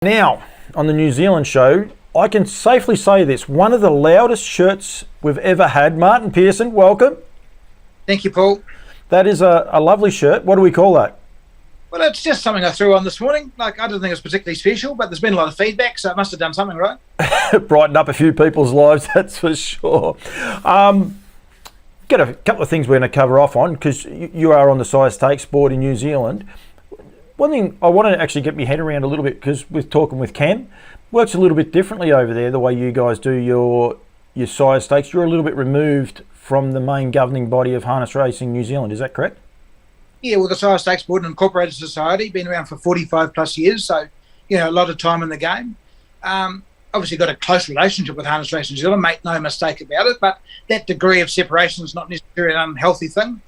Now, on the New Zealand show, I can safely say this, one of the loudest shirts we've ever had. Martin Pierson, welcome. Thank you, Paul. That is a lovely shirt. What do we call that? Well, it's just something I threw on this morning. I don't think it's particularly special, but there's been a lot of feedback, so it must have done something right. Brightened up a few people's lives, that's for sure. Got a couple of things we're going to cover off on, because you are on the size stakes board in New Zealand. One thing I want to actually get my head around a little bit, because with talking with Cam, works a little bit differently over there, the way you guys do your size stakes. You're a little bit removed from the main governing body of harness racing New Zealand, is that correct? Yeah, well, the Size Stakes Board and Incorporated Society, been around for 45 plus years, so, a lot of time in the game. Obviously got a close relationship with harness racing New Zealand, make no mistake about it, but that degree of separation is not necessarily an unhealthy thing.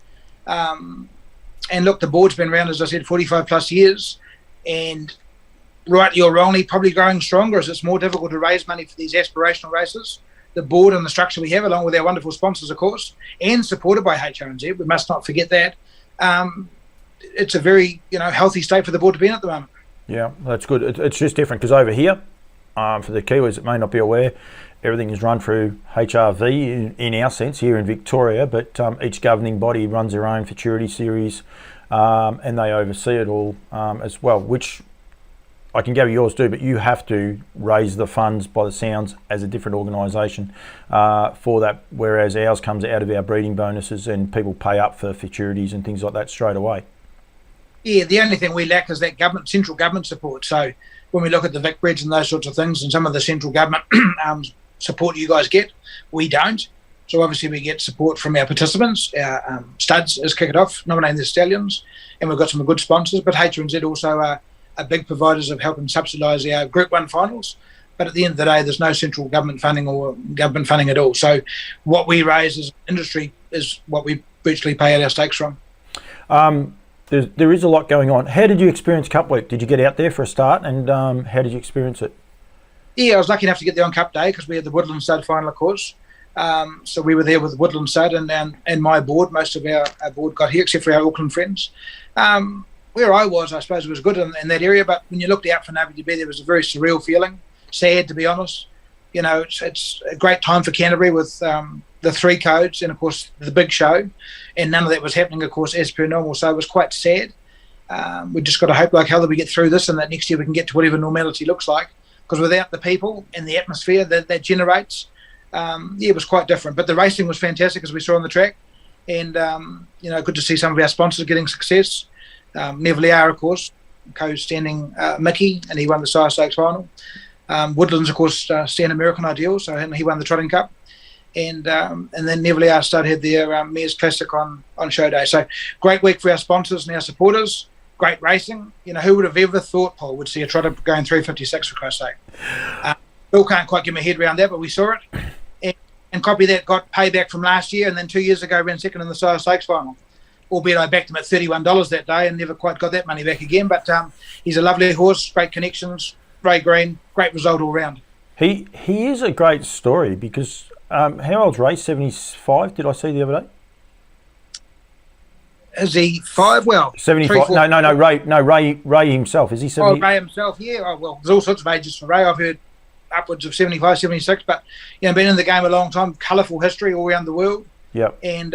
And look, the board's been around, as I said, 45 plus years, and rightly or wrongly, probably growing stronger as it's more difficult to raise money for these aspirational races. The board and the structure we have, along with our wonderful sponsors, of course, and supported by HRNZ, we must not forget that. It's a very, healthy state for the board to be in at the moment. Yeah, that's good. It's just different because over here, for the Kiwis that may not be aware, everything is run through HRV in our sense here in Victoria, but each governing body runs their own futurity series, and they oversee it all as well, which I can gather yours do, but you have to raise the funds by the sounds as a different organisation for that, whereas ours comes out of our breeding bonuses and people pay up for futurities and things like that straight away. Yeah, the only thing we lack is that central government support. So when we look at the Vic Breeds and those sorts of things and some of the central government support you guys get, we don't. So obviously we get support from our participants. Our Studs is kicked off, nominating the stallions, and we've got some good sponsors, but HRNZ also are big providers of helping subsidise our Group 1 finals. But at the end of the day, there's no central government funding or government funding at all. So what we raise as industry is what we virtually pay out our stakes from. There is a lot going on. How did you experience Cup Week? Did you get out there for a start, and how did you experience it? Yeah, I was lucky enough to get there on Cup Day because we had the Woodland Stud final, of course. So we were there with Woodland Stud and my board. Most of our board got here, except for our Auckland friends. Where I was, I suppose it was good in that area, but when you looked out for WB, there was a very surreal feeling, sad to be honest. It's a great time for Canterbury with the 3 codes and, of course, the big show, and none of that was happening, of course, as per normal, so it was quite sad. We just got to hope like hell that we get through this and that next year we can get to whatever normality looks like, because without the people and the atmosphere that generates, it was quite different. But the racing was fantastic, as we saw on the track, and, good to see some of our sponsors getting success. Neville, of course, co-standing Mickey, and he won the Size Stakes final. Woodlands, of course, stand American Ideal, so he won the Trotting Cup. And then Neville Stud had their Mayor's Classic on show day. So great week for our sponsors and our supporters. Great racing. Who would have ever thought, Paul, would see a trotter going 356 for Christ's sake? Still can't quite get my head around that, but we saw it. And copy that, got payback from last year, and then 2 years ago ran second in the Size Stakes final. Albeit I backed him at $31 that day and never quite got that money back again. But he's a lovely horse, great connections, Ray Green, great result all round. He is a great story because how old's Ray? 75? Did I see the other day? Is he 5? Well, 75. 3, 4, no. Ray himself. Is he 70? Oh, Ray himself. Yeah. Oh, well, there's all sorts of ages for Ray. I've heard upwards of 75, 76. But been in the game a long time. Colourful history all around the world. Yep. And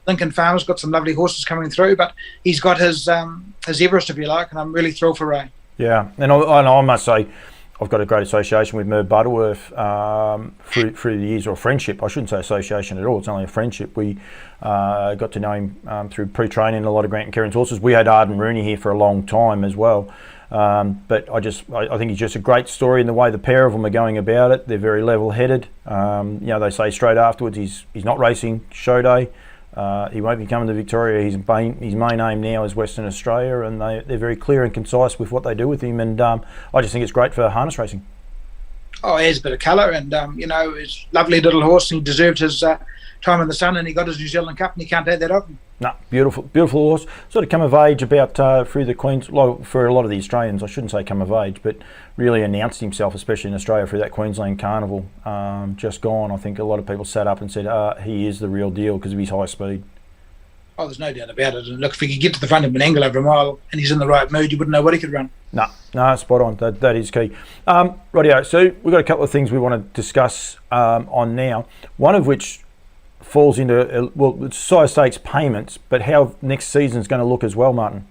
Lincoln Farmer's got some lovely horses coming through, but he's got his Everest, if you like, and I'm really thrilled for Ray. Yeah, and I must say, I've got a great association with Merv Butterworth through the years, or friendship. I shouldn't say association at all. It's only a friendship. We got to know him through pre-training a lot of Grant and Keren's horses. We had Arden Rooney here for a long time as well. But I think he's just a great story in the way the pair of them are going about it. They're very level-headed. They say straight afterwards he's not racing show day. He won't be coming to Victoria. His main aim now is Western Australia, and they're very clear and concise with what they do with him, and I just think it's great for harness racing. Oh, he has a bit of colour, and he's a lovely little horse, and he deserved his time in the sun, and he got his New Zealand Cup, and he can't take that off him. No, beautiful horse. Sort of come of age about through the Queens, for a lot of the Australians, I shouldn't say come of age, but really announced himself, especially in Australia, through that Queensland Carnival just gone. I think a lot of people sat up and said, he is the real deal because of his high speed. Oh, there's no doubt about it. And look, if he could get to the front of Menangle over a mile and he's in the right mood, you wouldn't know what he could run. No, spot on. That is key. Rightio, so we've got a couple of things we want to discuss on now, one of which falls into, it's Sire Stakes payments, but how next season's going to look as well, Martin.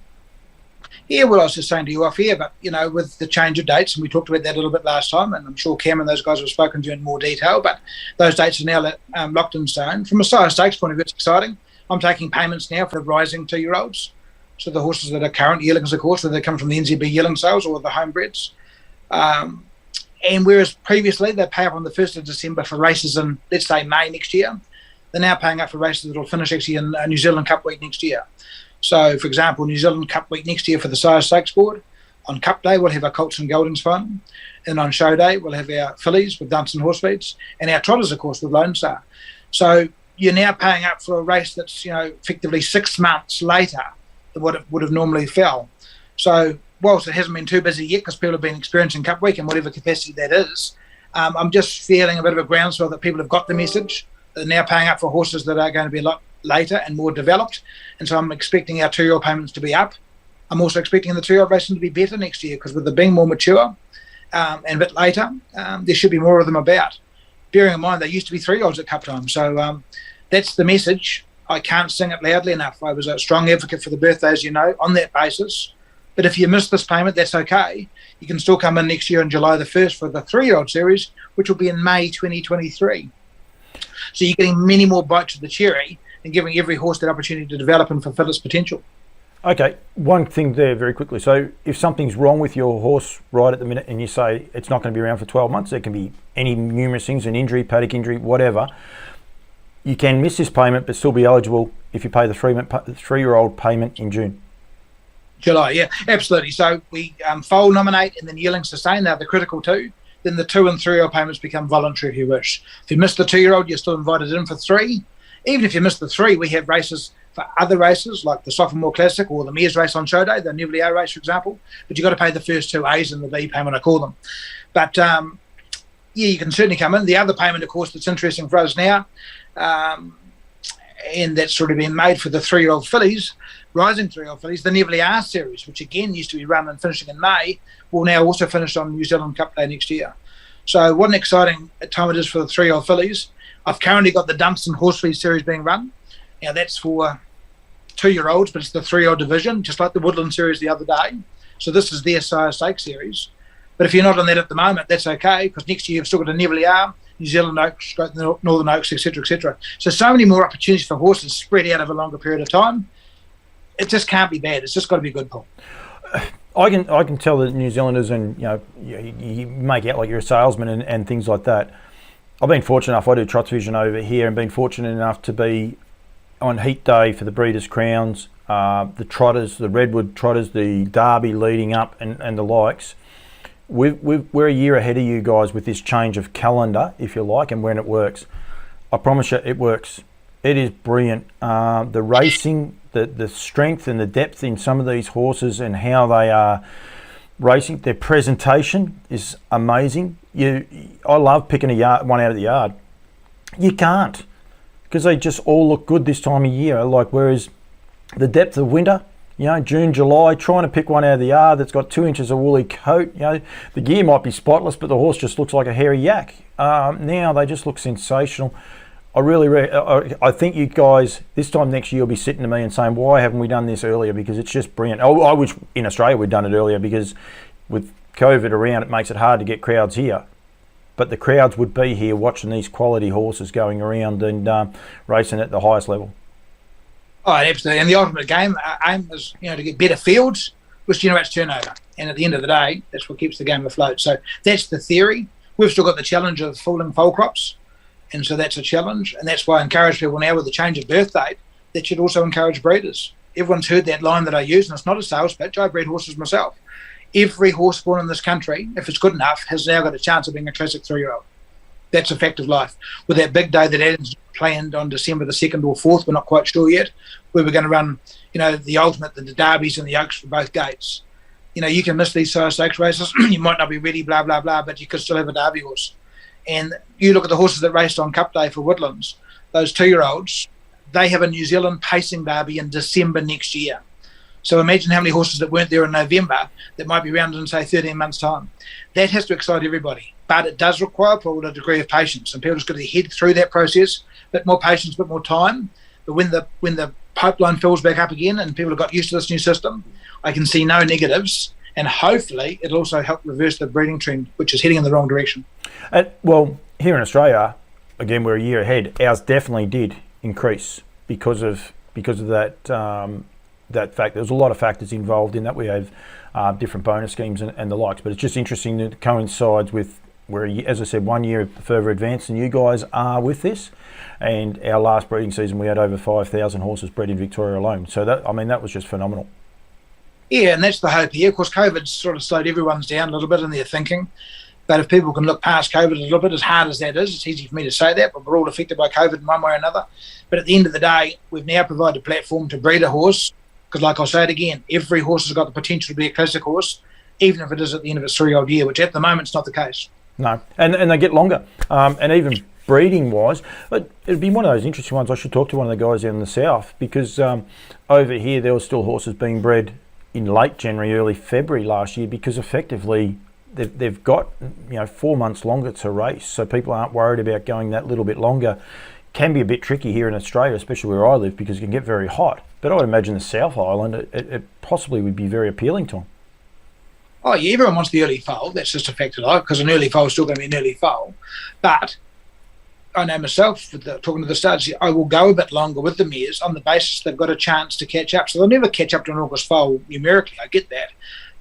Yeah, well, I was just saying to you off here, but, with the change of dates, and we talked about that a little bit last time, and I'm sure Cam and those guys have spoken to you in more detail, but those dates are now locked in stone. From a Sire Stakes point of view, it's exciting. I'm taking payments now for rising 2-year-olds. So the horses that are current yearlings, of course, whether they come from the NZB yearling sales or the homebreds. And whereas previously they pay up on the 1st of December for races in, let's say, May next year, they're now paying up for races that will finish actually in New Zealand Cup week next year. So, for example, New Zealand Cup week next year for the Sire Stakes board. On Cup Day, we'll have our Colts and Goldings fun. And on Show Day, we'll have our fillies with Dunstan horse feeds and our trotters, of course, with Lone Star. So you're now paying up for a race that's, effectively 6 months later than what it would have normally fell. So whilst it hasn't been too busy yet because people have been experiencing Cup week in whatever capacity that is, I'm just feeling a bit of a groundswell that people have got the message. They're now paying up for horses that are going to be a lot later and more developed, and so I'm expecting our 2-year-old payments to be up. I'm also expecting the 2-year-old racing to be better next year because with them being more mature and a bit later, there should be more of them about. Bearing in mind there used to be 3-year-olds at Cup time, so that's the message. I can't sing it loudly enough. I was a strong advocate for the birthdays, on that basis. But if you miss this payment, that's okay. You can still come in next year on July the 1st for the 3-year-old series, which will be in May 2023. So you're getting many more bites of the cherry and giving every horse that opportunity to develop and fulfill its potential. Okay, one thing there very quickly. So if something's wrong with your horse right at the minute and you say it's not going to be around for 12 months, there can be any numerous things, an injury, paddock injury, whatever. You can miss this payment but still be eligible if you pay the 3-year-old payment in June. July, yeah, absolutely. So we foal, nominate, and then yearling sustain. They're the critical two. Then the 2- and 3-year-old payments become voluntary if you wish. If you miss the 2-year-old, you're still invited in for 3. Even if you miss the 3, we have races for other races like the Sophomore Classic or the Mares race on Show Day, the Neville race, for example. But you've got to pay the first 2 A's and the B payment, I call them. But, you can certainly come in. The other payment, of course, that's interesting for us now, and that's already been made for the 3-year-old fillies, rising 3-year-old fillies, the Neville series, which again used to be run and finishing in May, will now also finish on New Zealand Cup Day next year. So what an exciting time it is for the 3-year-old fillies. I've currently got the Dunstan Horse Feed Series being run. Now that's for 2-year-olds, but it's the 3-year-old division, just like the Woodland Series the other day. So this is their Sire Stakes Series. But if you're not on that at the moment, that's okay, because next year you've still got a Neville New Zealand Oaks, Northern Oaks, etc., etc. So many more opportunities for horses spread out over a longer period of time. It just can't be bad. It's just got to be good, Paul. I can tell that New Zealanders, and you make out like you're a salesman and things like that. I've been fortunate enough, I do Trots Vision over here, and been fortunate enough to be on heat day for the Breeders' Crowns, the Trotters, the Redwood Trotters, the Derby leading up and the likes. We're a year ahead of you guys with this change of calendar, if you like, and when it works. I promise you it works. It is brilliant. The racing, the strength and the depth in some of these horses and how they are racing, their presentation is amazing. I love picking one out of the yard. You can't, because they just all look good this time of year. Whereas the depth of winter, June, July, trying to pick one out of the yard that's got 2 inches of woolly coat, the gear might be spotless, but the horse just looks like a hairy yak. Now they just look sensational. I think you guys, this time next year, you'll be sitting to me and saying, why haven't we done this earlier? Because it's just brilliant. I wish in Australia we'd done it earlier, because with COVID around, it makes it hard to get crowds here. But the crowds would be here watching these quality horses going around and racing at the highest level. Oh, absolutely. And the ultimate aim is, to get better fields, which generates turnover. And at the end of the day, that's what keeps the game afloat. So that's the theory. We've still got the challenge of falling foal crops. And so that's a challenge. And that's why I encourage people now with the change of birth date, that should also encourage breeders. Everyone's heard that line that I use, and it's not a sales pitch. I breed horses myself. Every horse born in this country, if it's good enough, has now got a chance of being a classic 3-year-old. That's a fact of life. With that big day that Adam's planned on December the 2nd or 4th, we're not quite sure yet, where we're going to run, the ultimate, the derbies and the Oaks for both gates. You can miss these Sire Stakes races. You might not be ready, blah, blah, blah, but you could still have a derby horse. And you look at the horses that raced on Cup Day for Woodlands, those 2-year-olds, they have a New Zealand pacing derby in December next year. So imagine how many horses that weren't there in November that might be around in, say, 13 months' time. That has to excite everybody. But it does require probably a degree of patience, and people just got to head through that process, a bit more patience, a bit more time. But when the pipeline fills back up again and people have got used to this new system, I can see no negatives, and hopefully it'll also help reverse the breeding trend, which is heading in the wrong direction. Well, here in Australia, again, we're a year ahead. Ours definitely did increase because of that that fact. There's a lot of factors involved in that. We have different bonus schemes and the likes, but it's just interesting that it coincides with where, as I said, 1 year further advanced than you guys are with this. And our last breeding season, we had over 5,000 horses bred in Victoria alone. So that was just phenomenal. Yeah, and that's the hope here. Of course, COVID's sort of slowed everyone's down a little bit in their thinking. But if people can look past COVID a little bit, as hard as that is, it's easy for me to say that, but we're all affected by COVID in one way or another. But at the end of the day, we've now provided a platform to breed a horse, because like I'll say it again, every horse has got the potential to be a classic horse, even if it is at the end of its 3-year-old year, which at the moment is not the case. No, and they get longer, and even breeding-wise, but it'd be one of those interesting ones. I should talk to one of the guys in the south, because over here there were still horses being bred in late January, early February last year, because effectively they've got 4 months longer to race, so people aren't worried about going that little bit longer. Can be a bit tricky here in Australia, especially where I live, because it can get very hot. But I would imagine the South Island, it possibly would be very appealing to them. Oh yeah, everyone wants the early foal. That's just a fact of life, because an early foal is still going to be an early foal. But I know myself, talking to the studs, I will go a bit longer with the mares on the basis they've got a chance to catch up. So they'll never catch up to an August foal numerically, I get that.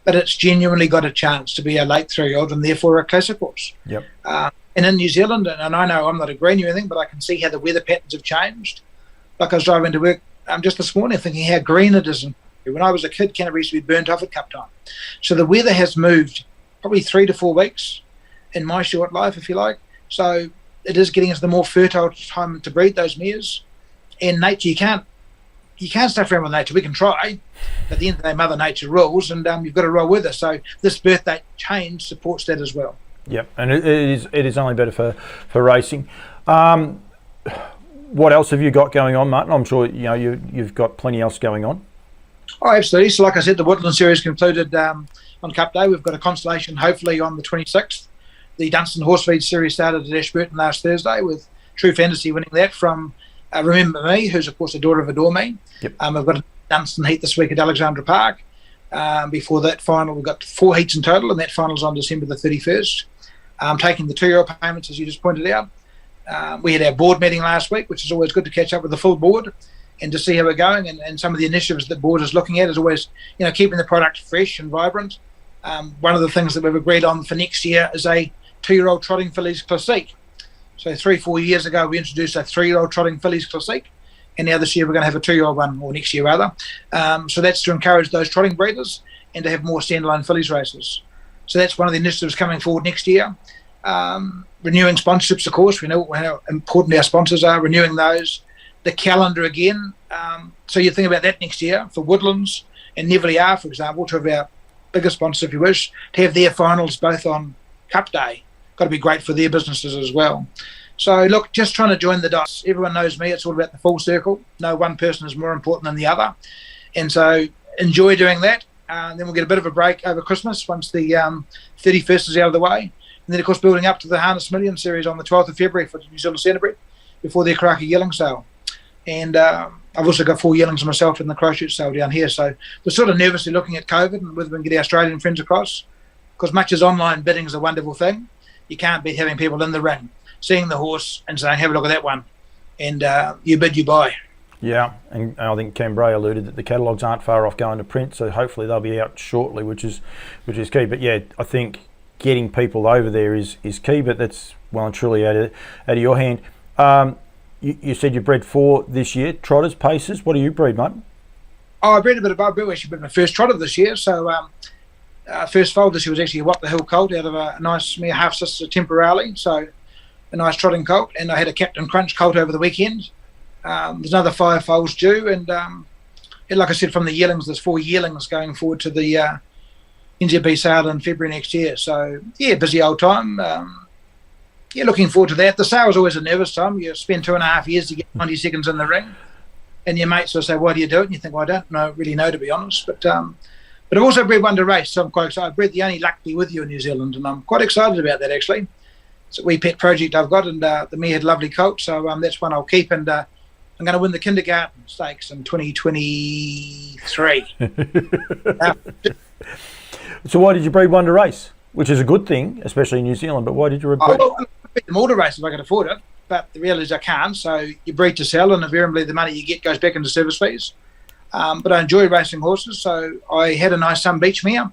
But it's genuinely got a chance to be a late 3-year-old and therefore a classic horse. Yep. And in New Zealand, and I know I'm not agreeing or anything, but I can see how the weather patterns have changed. Like I was driving to work just this morning thinking how green it is. When I was a kid, Canterbury used to be burnt off at cup time. So the weather has moved probably 3 to 4 weeks in my short life, if you like. So it is getting us the more fertile time to breed those mares. And nature, you can't stuff around with nature. We can try, but at the end of the day, Mother Nature rules, and you've got to roll with her. So this birth date change supports that as well. Yep, and it is only better for racing. What else have you got going on, Martin? I'm sure you've got plenty else going on. Oh, absolutely. So like I said, the Woodland Series concluded on Cup Day. We've got a constellation hopefully on the 26th. The Dunstan Horse Feed Series started at Ashburton last Thursday, with True Fantasy winning that from Remember Me, who's of course the daughter of Adore Me. Yep. We've got a Dunstan heat this week at Alexandra Park. Before that final, we've got 4 heats in total, and that final's on December the 31st. Taking the 2-year-old payments, as you just pointed out. We had our board meeting last week, which is always good to catch up with the full board and to see how we're going, and some of the initiatives that the board is looking at is always, keeping the product fresh and vibrant. One of the things that we've agreed on for next year is a 2-year-old trotting fillies classique. So 3-4 years ago, we introduced a 3-year-old trotting fillies classique, and now this year we're going to have a 2-year-old one, or next year rather. So that's to encourage those trotting breeders and to have more standalone fillies races. So that's one of the initiatives coming forward next year. Renewing sponsorships, of course. We know how important our sponsors are, renewing those. The calendar again. So you think about that next year for Woodlands and Neverly R, for example, to have our bigger sponsors, if you wish, to have their finals both on Cup Day. Got to be great for their businesses as well. So look, just trying to join the dots. Everyone knows me. It's all about the full circle. No one person is more important than the other. And so enjoy doing that. Then we'll get a bit of a break over Christmas once the 31st is out of the way. And then, of course, building up to the Harness Million Series on the 12th of February for New Zealand Centrebred before their Karaka Yearling sale. And I've also got 4 yearlings myself in the Christchurch sale down here. So we're sort of nervously looking at COVID and whether we can get our Australian friends across. Because much as online bidding is a wonderful thing, you can't beat having people in the ring, seeing the horse and saying, have a look at that one. And you bid, you buy. Yeah, and I think Cambray alluded that the catalogues aren't far off going to print, so hopefully they'll be out shortly, which is key. But yeah, I think getting people over there is key, but that's well and truly out of your hand. You said you bred 4 this year, trotters, paces. What do you breed, mate? Oh, I bred a bit of both. I actually bred my first trotter this year. So first foal this year was actually a What the Hill colt out of a nice mare half sister temporarily. So a nice trotting colt. And I had a Captain Crunch colt over the weekend. There's another 5 foals due. And like I said, from the yearlings, there's 4 yearlings going forward to the NZB sale in February next year. So yeah, busy old time. Looking forward to that. The sale is always a nervous time. You spend 2.5 years to get 90 seconds in the ring. and your mates will say, "Why do you do it?" And you think, "Well, I don't really know, to be honest." But I've also bred one to race, so I'm quite excited. I've bred the only Luck Be With You in New Zealand, and I'm quite excited about that, actually. It's a wee pet project I've got, and the mare had lovely colt, so that's one I'll keep, and I'm going to win the kindergarten stakes in 2023. So why did you breed one to race? Which is a good thing, especially in New Zealand, but why did you breed? I breed them all to race if I could afford it, but the reality is I can't, so you breed to sell, and invariably the money you get goes back into service fees. But I enjoy racing horses, so I had a nice Sun Beach mare,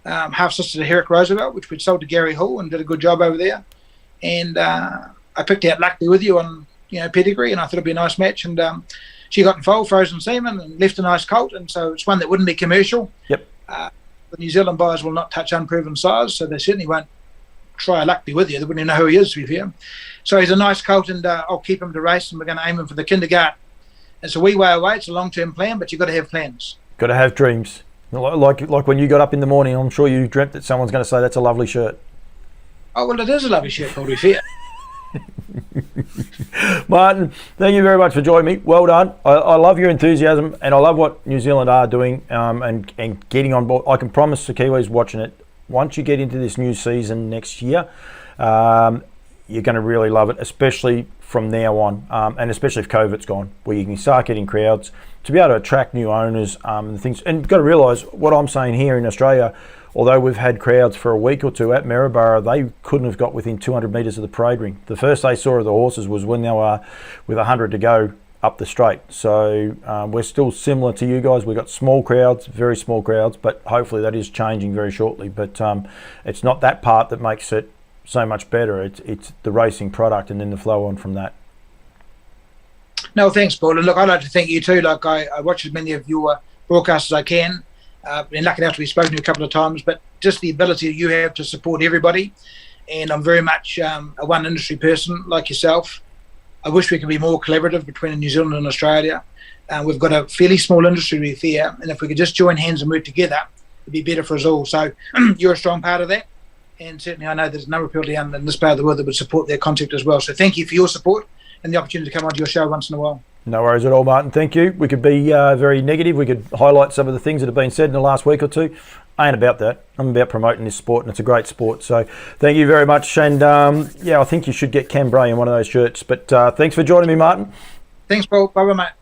half-sister to Herrick Roosevelt, which we'd sold to Gary Hall and did a good job over there. And I picked out Luck Be With You on pedigree, and I thought it'd be a nice match. And she got in foal, frozen semen, and left a nice colt. And so it's one that wouldn't be commercial. Yep. The New Zealand buyers will not touch unproven size, so they certainly won't try a Luck Be With You. They wouldn't even know who he is, to be fair. So he's a nice colt, and I'll keep him to race, and we're going to aim him for the kindergarten. It's a wee way away. It's a long-term plan, but you've got to have plans. Got to have dreams. Like when you got up in the morning, I'm sure you dreamt that someone's going to say that's a lovely shirt. Oh, well, it is a lovely shirt, to be fair. Martin, thank you very much for joining me. Well done. I love your enthusiasm, and I love what New Zealand are doing and getting on board. I can promise the Kiwis watching it, once you get into this new season next year, you're going to really love it, especially from now on, and especially if COVID's gone, where you can start getting crowds to be able to attract new owners and things. And you've got to realise what I'm saying here in Australia, although we've had crowds for a week or two at Maryborough, they couldn't have got within 200 metres of the parade ring. The first they saw of the horses was when they were with 100 to go up the straight. So we're still similar to you guys. We've got small crowds, very small crowds, but hopefully that is changing very shortly. But it's not that part that makes it so much better. It's the racing product and then the flow on from that. No, thanks, Paul. And look, I'd like to thank you too. Like I watch as many of your broadcasts as I can. Been lucky enough to be spoken to a couple of times, but just the ability you have to support everybody. And I'm very much a one industry person like yourself. I wish we could be more collaborative between New Zealand and Australia. We've got a fairly small industry, to be fair, and if we could just join hands and work together, it'd be better for us all. So you're a strong part of that. And certainly I know there's a number of people down in this part of the world that would support their concept as well. So thank you for your support and the opportunity to come onto your show once in a while. No worries at all, Martin. Thank you. We could be very negative. We could highlight some of the things that have been said in the last week or two. I ain't about that. I'm about promoting this sport, and it's a great sport. So thank you very much. And I think you should get Cam Bray in one of those shirts. But thanks for joining me, Martin. Thanks, Paul. Bye-bye, mate.